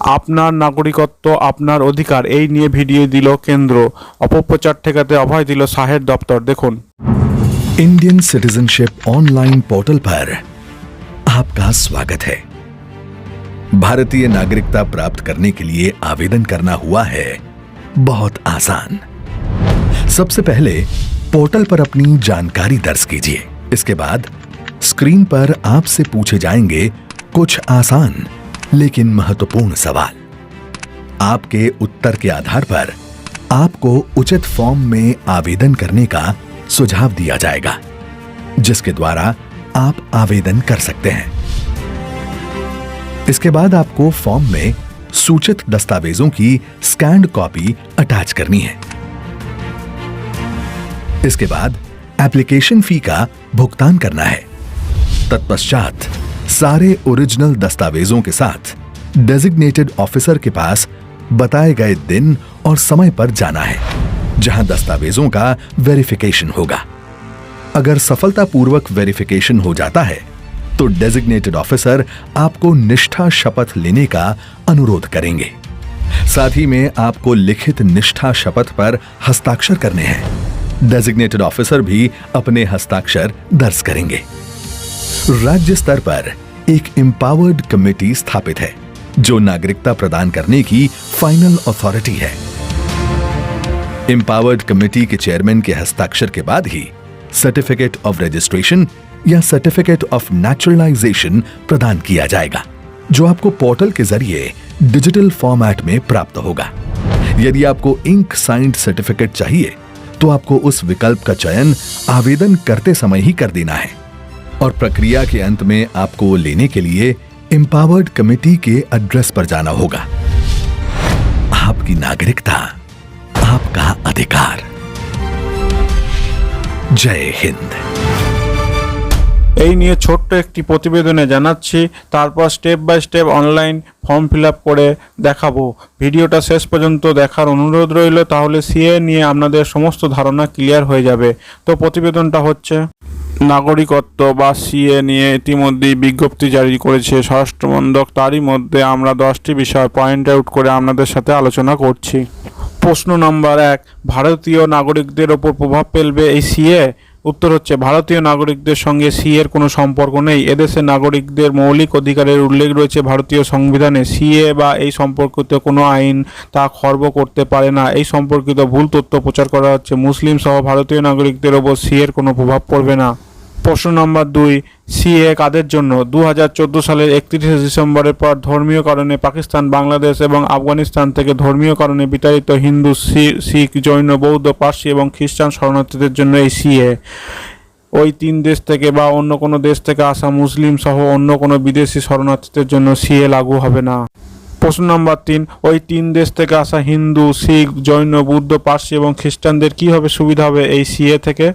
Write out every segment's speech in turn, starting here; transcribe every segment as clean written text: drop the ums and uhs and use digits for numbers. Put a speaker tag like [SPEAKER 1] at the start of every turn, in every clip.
[SPEAKER 1] আপনার নাগরিকত্ব আপনার অধিকার এই নিয়ে ভিডিও দিল কেন্দ্র। অপপ্রচার ঠেকাতে অভয় দিল শাহের দপ্তর। দেখুন।
[SPEAKER 2] इंडियन सिटीजनशिप ऑनलाइन पोर्टल पर आपका स्वागत है। भारतीय नागरिकता प्राप्त करने के लिए आवेदन करना हुआ है बहुत आसान। सबसे पहले पोर्टल पर अपनी जानकारी दर्ज कीजिए। इसके बाद स्क्रीन पर आपसे पूछे जाएंगे कुछ आसान लेकिन महत्वपूर्ण सवाल। आपके उत्तर के आधार पर आपको उचित फॉर्म में आवेदन करने का सुझाव दिया जाएगा, जिसके द्वारा आप आवेदन कर सकते हैं। इसके बाद आपको फॉर्म में सूचित दस्तावेजों की स्कैन्ड कॉपी अटैच करनी है। इसके बाद एप्लीकेशन फी का भुगतान करना है। तत्पश्चात सारे ओरिजिनल दस्तावेजों के साथ डेजिग्नेटेड ऑफिसर के पास बताए गए दिन और समय पर जाना है, जहां दस्तावेजों का वेरिफिकेशन होगा। अगर सफलतापूर्वक वेरिफिकेशन हो जाता है तो डेजिग्नेटेड ऑफिसर आपको निष्ठा शपथ लेने का अनुरोध करेंगे। साथ ही में आपको लिखित निष्ठा शपथ पर हस्ताक्षर करने हैं। डेजिग्नेटेड ऑफिसर भी अपने हस्ताक्षर दर्ज करेंगे। राज्य स्तर पर एक एम्पावर्ड कमेटी स्थापित है, जो नागरिकता प्रदान करने की फाइनल अथॉरिटी है। एम्पावर्ड कमेटी के चेयरमैन के हस्ताक्षर के बाद ही सर्टिफिकेट ऑफ रजिस्ट्रेशन या सर्टिफिकेट ऑफ नेचुरलाइजेशन प्रदान किया जाएगा, जो आपको पोर्टल के जरिए डिजिटल फॉर्मेट में प्राप्त होगा। यदि आपको इंक साइंड सर्टिफिकेट चाहिए तो आपको उस विकल्प का चयन आवेदन करते समय ही कर देना है, और प्रक्रिया के अंत में आपको लेने के लिए एम्पावर्ड कमेटी के एड्रेस पर जाना होगा। आपकी नागरिकता आपका अधिकार। जय हिंद।
[SPEAKER 1] এই নিয়ে ছোট্ট একটি প্রতিবেদনে জানাচ্ছি, তারপর step by step online form fill up করে দেখাবো। ভিডিওটা শেষ পর্যন্ত দেখার অনুরোধ রইল, তাহলে সিএ নিয়ে আপনাদের সমস্ত ধারণা ক্লিয়ার হয়ে যাবে। তো প্রতিবেদনটা হচ্ছে, নাগরিকত্ব বা সিএ নিয়ে ইতিমধ্যেই বিজ্ঞপ্তি জারি করেছে স্বরাষ্ট্র মন্ত্রক। তারই মধ্যে আমরা 10টি বিষয় পয়েন্ট আউট করে আপনাদের সাথে আলোচনা করছি। প্রশ্ন নাম্বার 1, ভারতীয় নাগরিকদের ওপর প্রভাব ফেলবে এই সিএ? উত্তর হচ্ছে, ভারতীয় নাগরিকদের সঙ্গে সিএর কোনো সম্পর্ক নেই। এদেশের নাগরিকদের মৌলিক অধিকারের উল্লেখ রয়েছে ভারতীয় সংবিধানে। সিএ বা এই সম্পর্কিত কোনো আইন তা খর্ব করতে পারে না। এই সম্পর্কিত ভুল তথ্য প্রচার করা হচ্ছে। মুসলিম সহ ভারতীয় নাগরিকদের ওপর সিএর কোনো প্রভাব পড়বে না। প্রশ্ন নম্বর 2, সিএ কাদের জন্য? 2014 সালের 31শে ডিসেম্বরের পর ধর্মীয় কারণে পাকিস্তান, বাংলাদেশ এবং আফগানিস্তান থেকে ধর্মীয় কারণে বিতাড়িত হিন্দু, শিখ, জৈন, বৌদ্ধ, পার্সি এবং খ্রিস্টান শরণার্থীদের জন্য এই সিএ। ওই 3 দেশ থেকে বা অন্য কোনো দেশ থেকে আসা মুসলিম সহ অন্য কোনো বিদেশি শরণার্থীদের জন্য সিএ লাগু হবে না। প্রশ্ন নম্বর 3, ওই 3 দেশ থেকে আসা হিন্দু, শিখ, জৈন, বৌদ্ধ, পার্সি এবং খ্রিস্টানদের কী হবে সুবিধা হবে এই সিএ থেকে?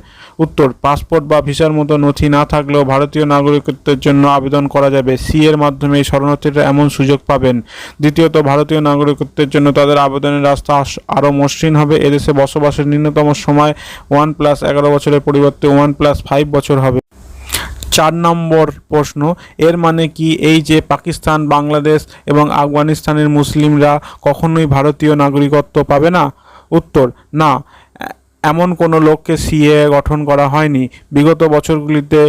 [SPEAKER 1] উত্তর, পাসপোর্ট বা ভিসার মতো নথি না থাকলেও ভারতীয় নাগরিকত্বের জন্য আবেদন করা যাবে। সিএর মাধ্যমে এই শরণার্থীরা এমন সুযোগ পাবেন। দ্বিতীয়ত, ভারতীয় নাগরিকত্বের জন্য তাদের আবেদনের রাস্তা আরও মসৃণ হবে। এদেশে বসবাসের ন্যূনতম সময় 1+11 বছরের পরিবর্তে 1+5 বছর হবে। 4 নম্বর প্রশ্ন, এর মানে কি এই যে পাকিস্তান, বাংলাদেশ এবং আফগানিস্তানের মুসলিমরা কখনোই ভারতীয় নাগরিকত্ব পাবে না? উত্তর, না, এমন কোনো লোককে সিএ গঠন করা হয়নি। বিগত বছরগুলিতে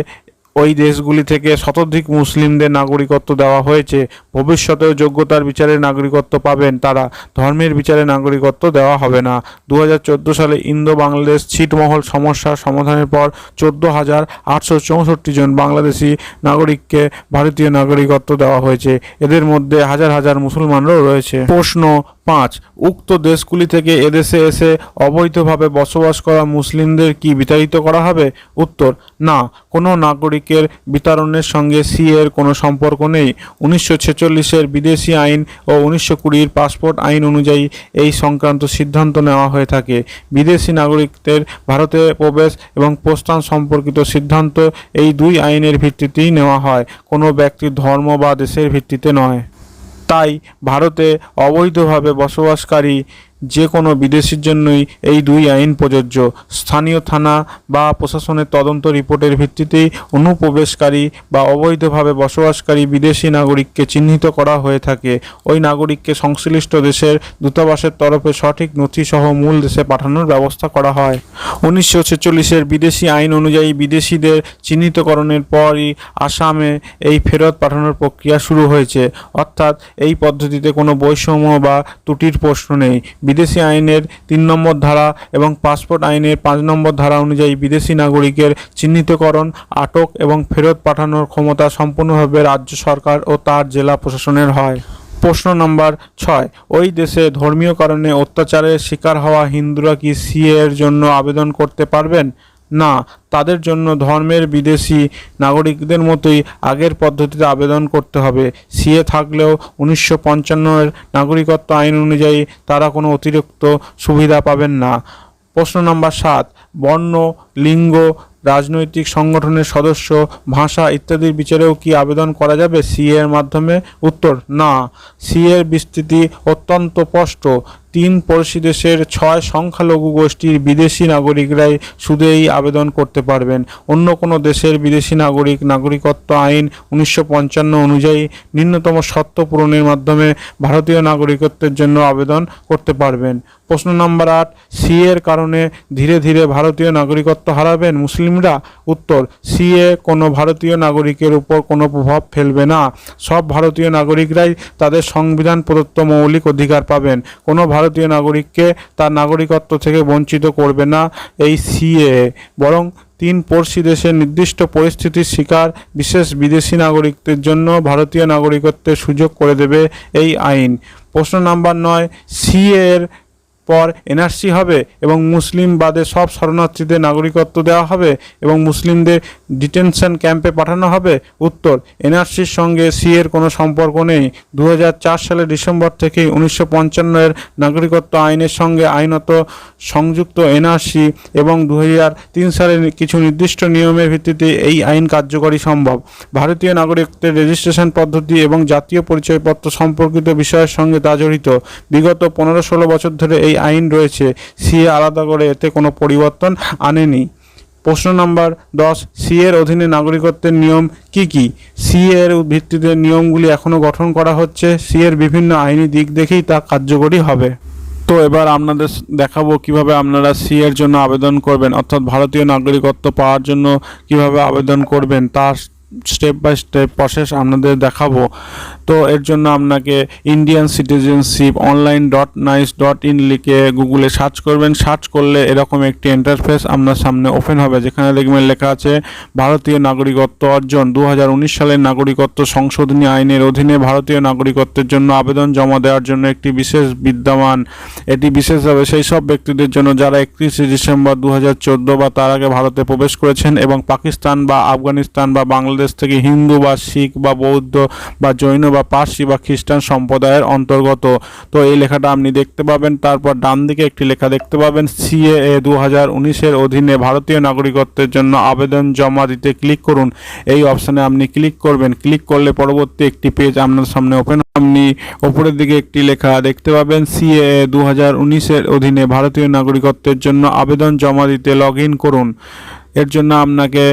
[SPEAKER 1] ওই দেশগুলি থেকে শতাধিক মুসলিমদের নাগরিকত্ব দেওয়া হয়েছে। ভবিষ্যতেও যোগ্যতার বিচারে নাগরিকত্ব পাবেন তারা, ধর্মের বিচারে নাগরিকত্ব দেওয়া হবে না। 2014 সালে ইন্দো বাংলাদেশ ছিটমহল সমস্যার সমাধানের পর 14,864 জন বাংলাদেশি নাগরিককে ভারতীয় নাগরিকত্ব দেওয়া হয়েছে। এদের মধ্যে হাজার হাজার মুসলমানরাও রয়েছে। প্রশ্ন 5, উক্ত দেশগুলি থেকে এদেশে এসে অবৈধভাবে বসবাস করা মুসলিমদের কি বিতাড়িত করা হবে? উত্তর, না, কোনো নাগরিকের বিতাড়নের সঙ্গে সিএর কোনো সম্পর্ক নেই। 1946-এর বিদেশি আইন ও 1920-এর পাসপোর্ট আইন অনুযায়ী এই সংক্রান্ত সিদ্ধান্ত নেওয়া হয়ে থাকে। বিদেশি নাগরিকদের ভারতে প্রবেশ এবং প্রস্থান সম্পর্কিত সিদ্ধান্ত এই 2 আইনের ভিত্তিতেই নেওয়া হয়, কোনো ব্যক্তির ধর্ম বা দেশের ভিত্তিতে নয়। তাই ভারতে অবৈধভাবে বসবাসকারী যে কোনো বিদেশির জন্যই এই দুই আইন প্রযোজ্য। স্থানীয় থানা বা প্রশাসনের তদন্ত রিপোর্টের ভিত্তিতেই অনুপ্রবেশকারী বা অবৈধভাবে বসবাসকারী বিদেশি নাগরিককে চিহ্নিত করা হয়ে থাকে। ওই নাগরিককে সংশ্লিষ্ট দেশের দূতাবাসের তরফে সঠিক নথিসহ মূল দেশে পাঠানোর ব্যবস্থা করা হয়। 1946-এর বিদেশি আইন অনুযায়ী বিদেশিদের চিহ্নিতকরণের পরই আসামে এই ফেরত পাঠানোর প্রক্রিয়া শুরু হয়েছে। অর্থাৎ এই পদ্ধতিতে কোনো বৈষম্য বা ত্রুটির প্রশ্ন নেই। বিদেশি আইনের 3 নম্বর ধারা এবং পাসপোর্ট আইনের 5 নম্বর ধারা অনুযায়ী বিদেশি নাগরিকের চিহ্নিতকরণ, আটক এবং ফেরত পাঠানোর ক্ষমতা সম্পূর্ণভাবে রাজ্য সরকার ও তার জেলা প্রশাসনের হয়। প্রশ্ন নাম্বার 6, ওই দেশে ধর্মীয় কারণে অত্যাচারের শিকার হওয়া হিন্দুরা কি সিএ এর জন্য আবেদন করতে পারবেন? না, তাদের জন্য ধর্মের বিদেশি নাগরিকদের মতোই আগের পদ্ধতিতে আবেদন করতে হবে। সিএ থাকলেও 1955-এর নাগরিকত্ব আইন অনুযায়ী তারা কোনো অতিরিক্ত সুবিধা পাবেন না। প্রশ্ন নাম্বার 7, বর্ণ, লিঙ্গ, রাজনৈতিক সংগঠনের সদস্য, ভাষা ইত্যাদির বিচারেও কি আবেদন করা যাবে সিএ এর মাধ্যমে? উত্তর, না। সিএ এর বিস্তৃতি অত্যন্ত স্পষ্ট। 3 পড়শি দেশের 6 সংখ্যালঘু গোষ্ঠীর বিদেশি নাগরিকরাই শুধু এই আবেদন করতে পারবেন। অন্য কোনো দেশের বিদেশি নাগরিকত্ব আইন 1955 অনুযায়ী নিম্নতম শর্ত পূরণের মাধ্যমে ভারতীয় নাগরিকত্বের জন্য আবেদন করতে পারবেন। প্রশ্ন নাম্বার 8, সিএ এর কারণে ধীরে ধীরে ভারতীয় নাগরিকত্ব হারাবেন মুসলিমরা? উত্তর, সিএ কোনো ভারতীয় নাগরিকের উপর কোনো প্রভাব ফেলবে না। সব ভারতীয় নাগরিকরাই তাদের সংবিধান প্রদত্ত মৌলিক অধিকার পাবেন। কোনো ভারতীয় নাগরিককে তার নাগরিকত্ব থেকে বঞ্চিত করবে না এই সিএ, বরং 3 পড়শি দেশের নির্দিষ্ট পরিস্থিতির শিকার বিশেষ বিদেশি নাগরিকদের জন্য ভারতীয় নাগরিকত্বের সুযোগ করে দেবে এই আইন। প্রশ্ন নাম্বার 9, সিএ এর পর এনআরসি হবে এবং মুসলিম বাদে সব শরণার্থীদের নাগরিকত্ব দেওয়া হবে এবং মুসলিমদের ডিটেনশন ক্যাম্পে পাঠানো হবে? উত্তর, এনআরসির সঙ্গে সিএর কোনো সম্পর্ক নেই। 2004 সালের ডিসেম্বর থেকেই 1955-এর নাগরিকত্ব আইনের সঙ্গে আইনত সংযুক্ত এনআরসি এবং 2003 সালের কিছু নির্দিষ্ট নিয়মের ভিত্তিতে এই আইন কার্যকরী সম্ভব। ভারতীয় নাগরিকত্বের রেজিস্ট্রেশন পদ্ধতি এবং জাতীয় পরিচয়পত্র সম্পর্কিত বিষয়ের সঙ্গে তা জড়িত। বিগত 15-16 বছর ধরে এই আইন রয়েছে। সিএ আলাদা করে এতে কোনো পরিবর্তন আনেনি। প্রশ্ন নাম্বার 10, সিএ এর অধীনে নাগরিকত্বের নিয়ম কি কি? সিএ এর ভিত্তিতে নিয়মগুলি এখনও গঠন করা হচ্ছে। সিএ এর বিভিন্ন আইনি দিক দেখেই তা কার্যকরী হবে। তো এবার আপনাদের দেখাবো কিভাবে আপনারা সিএ এর জন্য আবেদন করবেন, অর্থাৎ ভারতীয় নাগরিকত্ব পাওয়ার জন্য কিভাবে আবেদন করবেন তার স্টেপ বাই স্টেপ প্রসেস আপনাদের দেখাবো। তো এর জন্য আপনাকে ইন্ডিয়ান সিটিজেনশিপ online.nice.in লিখে গুগলে সার্চ করবেন। সার্চ করলে এরকম একটি ইন্টারফেস আপনার সামনে ওপেন হবে, যেখানে দেখবেন লেখা আছে ভারতীয় নাগরিকত্ব অর্জন। 2019 সালের নাগরিকত্ব সংশোধনী আইনের অধীনে ভারতীয় নাগরিকত্বের জন্য আবেদন জমা দেওয়ার জন্য একটি বিশেষ বিদ্যমান। এটি বিশেষভাবে সেই সব ব্যক্তিদের জন্য যারা 31শে ডিসেম্বর 2014 বা তার আগে ভারতে প্রবেশ করেছেন এবং পাকিস্তান বা আফগানিস্তান বা বাংলাদেশ থেকে হিন্দু বা শিখ বা বৌদ্ধ বা জৈন বা পার্সি বা খ্রিস্টান সম্প্রদায়ের অন্তর্গত। তো এই লেখাটা আপনি দেখতে পাবেন। তারপর ডান দিকে একটি লেখা দেখতে পাবেন সিএএ 2019-এর অধীনে ভারতীয় নাগরিকত্বের জন্য আবেদন জমা দিতে ক্লিক করুন। এই অপশানে আপনি ক্লিক করবেন। ক্লিক করলে পরবর্তী একটি পেজ আপনার সামনে ওপেন। আপনি ওপরের দিকে একটি লেখা দেখতে পাবেন সিএএ 2019-এর অধীনে ভারতীয় নাগরিকত্বের জন্য আবেদন জমা দিতে লগ ইন করুন। এর জন্য আপনাকে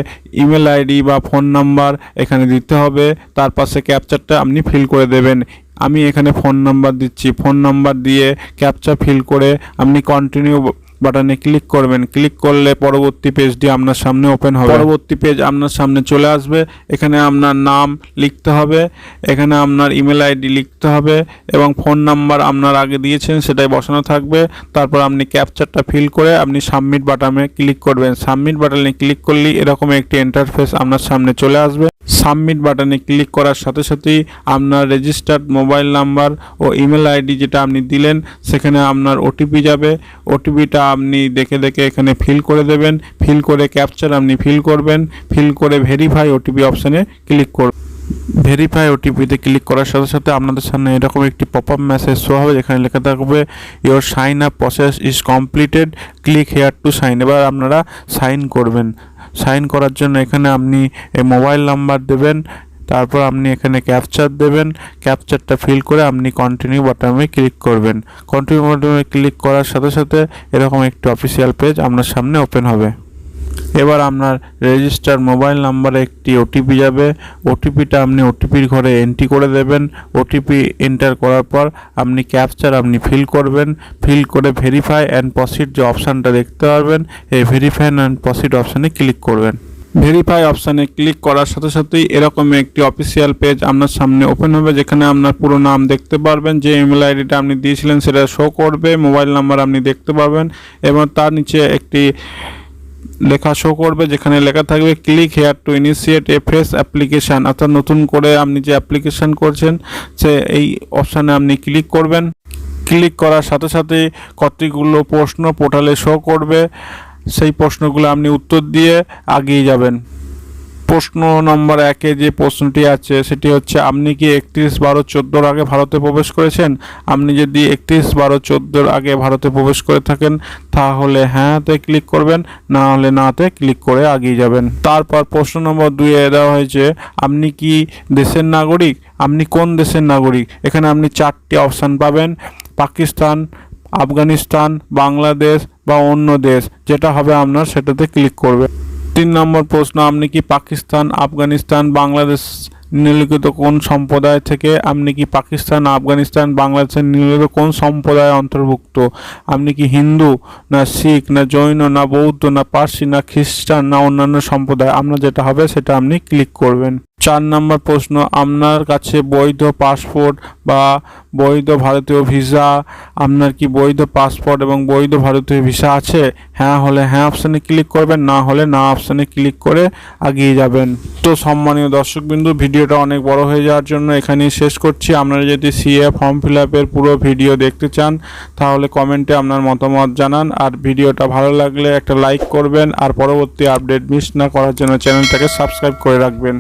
[SPEAKER 1] ইমেল আইডি বা ফোন নাম্বার এখানে দিতে হবে। তার পাশে ক্যাপচারটা আপনি ফিল করে দেবেন। আমি এখানে ফোন নাম্বার দিচ্ছি। ফোন নাম্বার দিয়ে ক্যাপচা ফিল করে আপনি কন্টিনিউ বাটনে ক্লিক করবেন। ক্লিক করলে পরবর্তী পেজটি আপনার সামনে ওপেন হবে। পরবর্তী পেজ আপনার সামনে চলে আসবে। এখানে আপনার নাম লিখতে হবে, এখানে আপনার ইমেল আইডি লিখতে হবে এবং ফোন নাম্বার আপনার আগে দিয়েছেন সেটাই বসানো থাকবে। তারপর আপনি ক্যাপচারটা ফিল করে আপনি সাবমিট বাটনে ক্লিক করবেন। সাবমিট বাটনে ক্লিক করলেই এরকম একটি ইন্টারফেস আপনার সামনে চলে আসবে। সাবমিট বাটনে ক্লিক করার সাথে সাথেই আপনার রেজিস্টার্ড মোবাইল নাম্বার ও ইমেল আইডি যেটা আপনি দিলেন সেখানে আপনার ওটিপি যাবে। ওটিপিটা আপনি দেখে দেখে এখানে ফিল করে দেবেন। ফিল করে ক্যাপচার আপনি ফিল করবেন। ফিল করে ভেরিফাই ওটিপি অপশানে ক্লিক করবেন। ভেরিফাই ওটিপিতে ক্লিক করার সাথে সাথে আপনাদের সামনে এরকম একটি পপ আপ মেসেজ শো হবে, যেখানে লেখা থাকবে your sign up process is completed, click here to sign. এবার আপনারা সাইন করবেন। সাইন করার জন্য এখানে আপনি মোবাইল নাম্বার দেবেন। তারপর আপনি এখানে ক্যাপচার দেবেন। ক্যাপচারটা ফিল করে আপনি কন্টিনিউ বাটনে ক্লিক করবেন। কন্টিনিউ বাটনে ক্লিক করার সাথে সাথে এরকম একটি অফিসিয়াল পেজ আপনার সামনে ওপেন হবে। এবার আপনার রেজিস্টার মোবাইল নাম্বারে একটি ওটিপি যাবে। ওটিপিটা আপনি ওটিপির ঘরে এন্ট্রি করে দেবেন। ওটিপি এন্টার করার পর আপনি ক্যাপচার ফিল করবেন। ফিল করে ভেরিফাই অ্যান্ড প্রসিড যে অপশানটা দেখতে পারবেন, এই ভেরিফাই অ্যান্ড প্রসিড অপশানে ক্লিক করবেন। ভেরিফাই অপশানে ক্লিক করার সাথে সাথেই এরকম একটি অফিসিয়াল পেজ আপনার সামনে ওপেন হবে, যেখানে আপনার পুরো নাম দেখতে পারবেন, যে ইমেল আইডিটা আপনি দিয়েছিলেন সেটা শো করবে, মোবাইল নাম্বার আপনি দেখতে পাবেন এবং তার নিচে একটি লেখা শো করবে, যেখানে লেখা থাকবে click here to initiate A fresh application. অর্থাৎ নতুন করে আপনি যে অ্যাপ্লিকেশান করছেন সে এই অপশানে আপনি ক্লিক করবেন। ক্লিক করার সাথে সাথে কতগুলো প্রশ্ন পোর্টালে শো করবে, সেই প্রশ্নগুলো আপনি উত্তর দিয়ে এগিয়ে যাবেন। প্রশ্ন নম্বর 1-এ যে প্রশ্নটি আছে সেটি হচ্ছে, আপনি কি 31/12/14 আগে ভারতে প্রবেশ করেছেন? আপনি যদি 31/12/14 আগে ভারতে প্রবেশ করে থাকেন তাহলে হ্যাঁতে ক্লিক করবেন, না হলে নাতে ক্লিক করে এগিয়ে যাবেন। তারপর প্রশ্ন নম্বর 2-এ দেওয়া হয়েছে, আপনি কি দেশের নাগরিক? আপনি কোন দেশের নাগরিক? এখানে আপনি 4টি অপশান পাবেন, পাকিস্তান, আফগানিস্তান, বাংলাদেশ বা অন্য দেশ, যেটা হবে আপনার সেটাতে ক্লিক করবে। 3 নম্বর প্রশ্ন, আপনি কি পাকিস্তান, আফগানিস্তান, বাংলাদেশ নিম্নলিখিত কোন সম্প্রদায় থেকে? আপনি কি পাকিস্তান, আফগানিস্তান, বাংলাদেশের নিম্নলিখিত কোন সম্প্রদায় অন্তর্ভুক্ত? আপনি কি হিন্দু, না শিখ, না জৈন, না বৌদ্ধ, না পার্সি, না খ্রিস্টান, না অন্যান্য সম্প্রদায়? আপনার যেটা হবে সেটা আপনি ক্লিক করবেন। 4 নম্বর প্রশ্ন, আপনার কাছে বৈধ পাসপোর্ট বা বৈধ ভারতীয় ভিসা? আপনার কি বৈধ পাসপোর্ট এবং বৈধ ভারতীয় ভিসা আছে? হ্যাঁ হলে হ্যাঁ অপশানে ক্লিক করবেন, না হলে না অপশানে ক্লিক করে এগিয়ে যাবেন। তো সম্মানীয় দর্শকবিন্দু, ভিডিওটা অনেক বড় হয়ে যাওয়ার জন্য এখানেই শেষ করছি। আপনারা যদি সিএ ফর্ম ফিল আপের পুরো ভিডিও দেখতে চান তাহলে কমেন্টে আপনার মতামত জানান, আর ভিডিওটা ভালো লাগলে একটা লাইক করবেন, আর পরবর্তী আপডেট মিস না করার জন্য চ্যানেলটাকে সাবস্ক্রাইব করে রাখবেন।